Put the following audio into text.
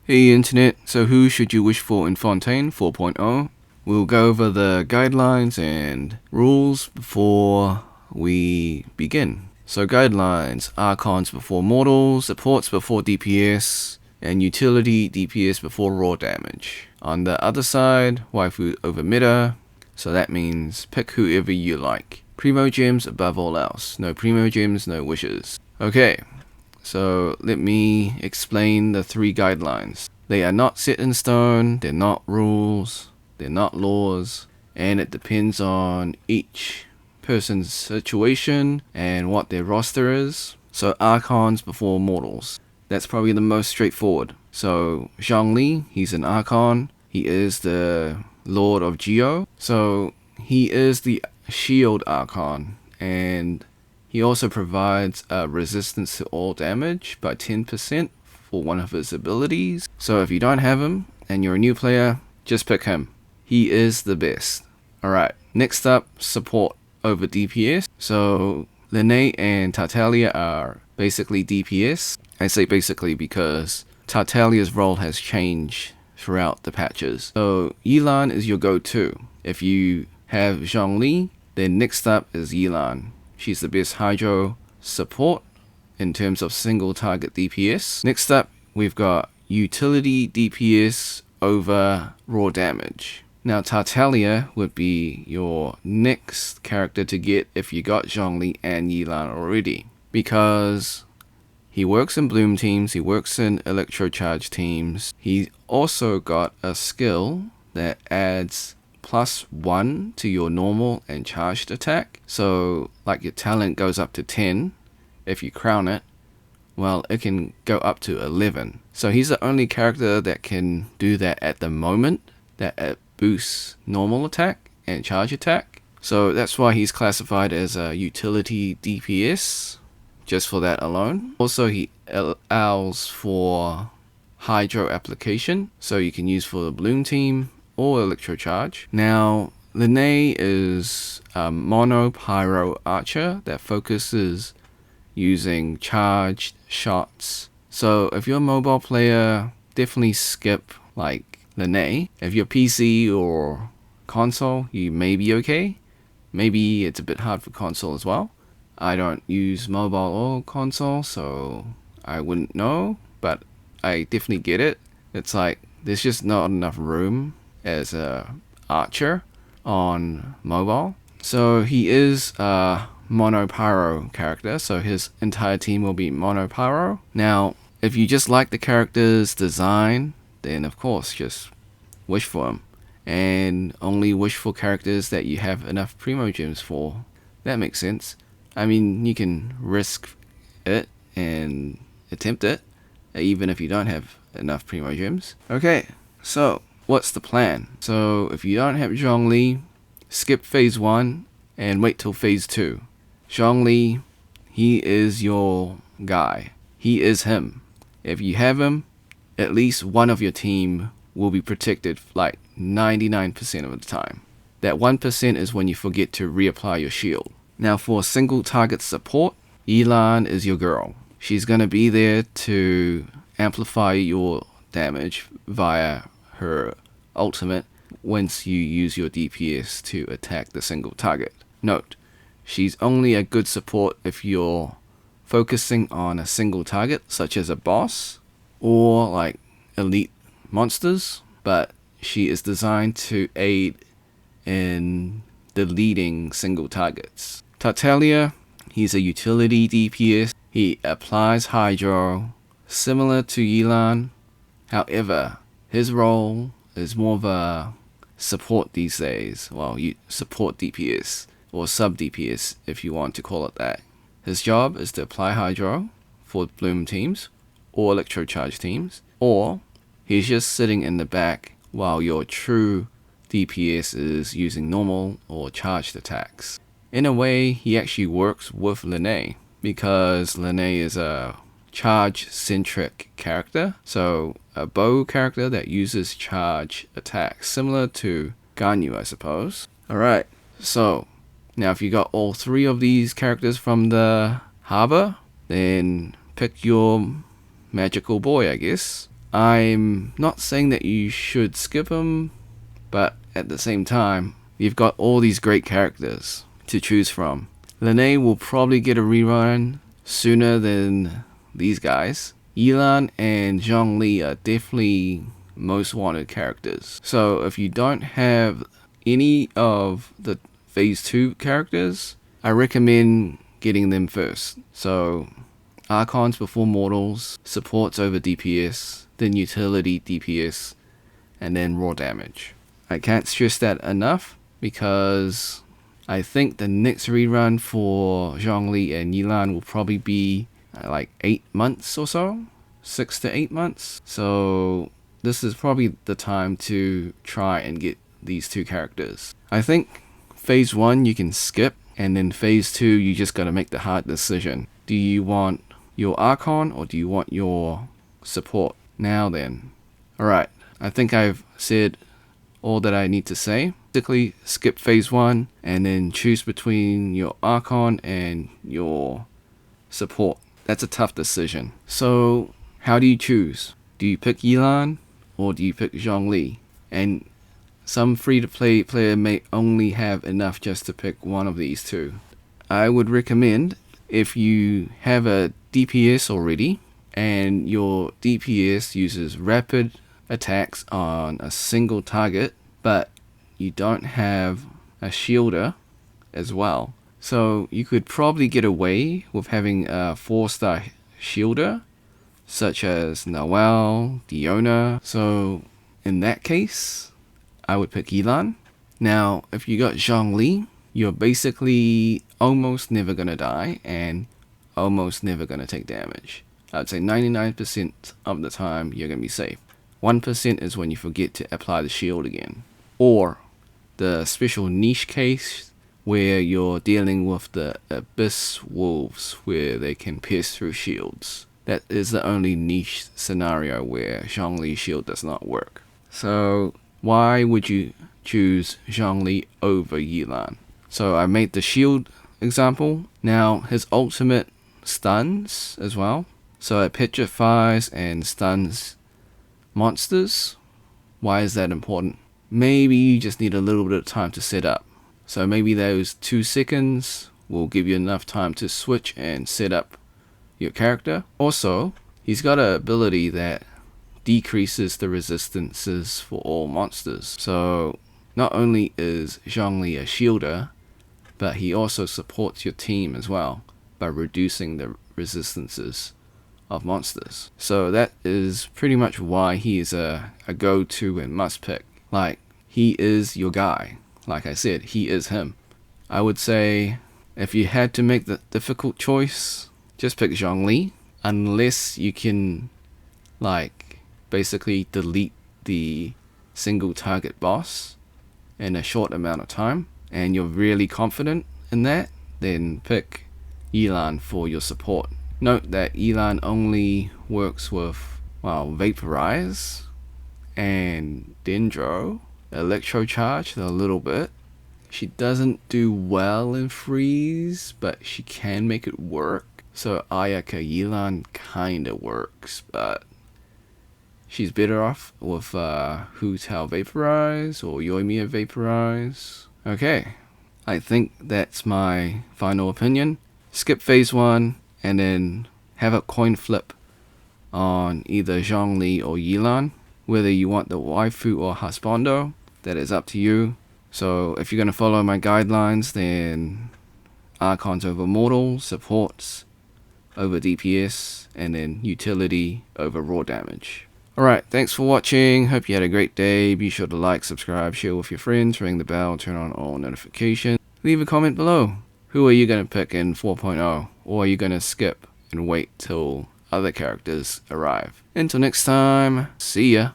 Hey Internet, so who should you wish for in Fontaine 4.0? We'll go over the guidelines and rules before we begin. So guidelines: Archons before mortals, supports before DPS, and utility DPS before raw damage. On the other side, waifu over meta, so that means pick whoever you like. Primo gems above all else. No primo gems, no wishes. Okay. So let me explain the three guidelines. They are not set in stone, they're not rules, they're not laws, and it depends on each person's situation and what their roster is. So Archons before mortals. That's probably the most straightforward. So Zhongli, he's an Archon. He is the Lord of Geo. So he is the Shield Archon, and he also provides resistance to all damage by 10% for one of his abilities. So if you don't have him and you're a new player, just pick him. He is the best. Alright, next up, support over DPS. So Linne and Tartaglia are basically DPS. I say basically because Tartaglia's role has changed throughout the patches. So Yelan is your go-to. If you have Zhongli, then next up is Yelan. She's the best Hydro support in terms of single target DPS. Next up, we've got utility DPS over raw damage. Now Tartaglia would be your next character to get if you got Zhongli and Yelan already, because he works in Bloom teams, he works in Electrocharge teams. He also got a skill that adds +1 to your normal and charged attack. So like your talent goes up to 10 if you crown it, well, it can go up to 11. So he's the only character that can do that at the moment, that it boosts normal attack and charge attack. So that's why he's classified as a utility DPS, just for that alone. Also, he allows for Hydro application, so you can use for the Bloom team or Electrocharge. Now, Linne is a mono pyro archer that focuses using charged shots. So if you're a mobile player, definitely skip like Linne. If you're PC or console, you may be okay. Maybe it's a bit hard for console as well. I don't use mobile or console, so I wouldn't know, but I definitely get it. It's like there's just not enough room as a archer on mobile. So he is a mono pyro character, so his entire team will be mono pyro. Now, if you just like the character's design, then of course just wish for him, and only wish for characters that you have enough primo gems for. That makes sense. I mean, you can risk it and attempt it, even if you don't have enough primo gems. Okay, so what's the plan? So if you don't have Zhongli, skip phase 1 and wait till phase 2. Zhongli, he is your guy. He is him. If you have him, at least one of your team will be protected like 99% of the time. That 1% is when you forget to reapply your shield. Now for single target support, Yelan is your girl. She's gonna be there to amplify your damage via her ultimate once you use your DPS to attack the single target. Note, she's only a good support if you're focusing on a single target, such as a boss or like elite monsters, but she is designed to aid in deleting single targets. Tartaglia, he's a utility DPS. He applies Hydro, similar to Yelan. However, his role is more of a support these days. Well, you support DPS, or sub DPS if you want to call it that. His job is to apply Hydro for Bloom teams or Electrocharge teams, or he's just sitting in the back while your true DPS is using normal or charged attacks. In a way, he actually works with Linne, because Linne is a charge-centric character, so a bow character that uses charge attacks, similar to Ganyu, I suppose. Alright, so now if you got all three of these characters from the harbor, then pick your magical boy, I guess. I'm not saying that you should skip them, but at the same time, you've got all these great characters to choose from. Lene will probably get a rerun sooner than these guys. Yilan and Zhongli are definitely most wanted characters. So if you don't have any of the Phase 2 characters, I recommend getting them first. So Archons before Mortals, supports over DPS, then utility DPS, and then raw damage. I can't stress that enough because I think the next rerun for Zhongli and Yilan will probably be like 8 months or so, 6 to 8 months. So this is probably the time to try and get these two characters. I think Phase 1 you can skip, and then Phase 2 you just gotta make the hard decision. Do you want your Archon or do you want your support? Now then. Alright, I think I've said all that I need to say. Basically, skip Phase 1 and then choose between your Archon and your support. That's a tough decision. So, how do you choose? Do you pick Yilan or do you pick Zhongli? And some free-to-play player may only have enough just to pick one of these two. I would recommend, if you have a DPS already and your DPS uses rapid attacks on a single target, but you don't have a shielder as well. So you could probably get away with having a 4-star shielder, such as Noelle, Diona. So in that case, I would pick Yilan. Now, if you got Zhongli, you're basically almost never gonna die and almost never gonna take damage. I would say 99% of the time you're gonna be safe. 1% is when you forget to apply the shield again. Or the special niche case where you're dealing with the Abyss Wolves where they can pierce through shields. That is the only niche scenario where Zhongli's shield does not work. So why would you choose Zhongli over Yilan? So I made the shield example. Now his ultimate stuns as well. So it petrifies and stuns monsters. Why is that important? Maybe you just need a little bit of time to set up. So maybe those 2 seconds will give you enough time to switch and set up your character. Also, he's got an ability that decreases the resistances for all monsters. So not only is Zhongli a shielder, but he also supports your team as well by reducing the resistances of monsters. So that is pretty much why he is a go-to and must pick. Like, he is your guy. Like I said, he is him. I would say if you had to make the difficult choice, just pick Zhongli, unless you can like basically delete the single target boss in a short amount of time and you're really confident in that, then pick Yilan for your support. Note that Yilan only works with, well, Vaporize and Dendro, Electrocharge a little bit. She doesn't do well in Freeze, but she can make it work. So Ayaka Yilan kinda works, but she's better off with Hu Tao Vaporize or Yoimiya Vaporize. Okay, I think that's my final opinion. Skip Phase 1 and then have a coin flip on either Zhongli or Yilan. Whether you want the waifu or husbando, that is up to you. So if you're going to follow my guidelines, then Archons over Mortal, supports over DPS, and then utility over raw damage. Alright, thanks for watching. Hope you had a great day. Be sure to like, subscribe, share with your friends, ring the bell, turn on all notifications. Leave a comment below. Who are you going to pick in 4.0? Or are you going to skip and wait till other characters arrive? Until next time, see ya.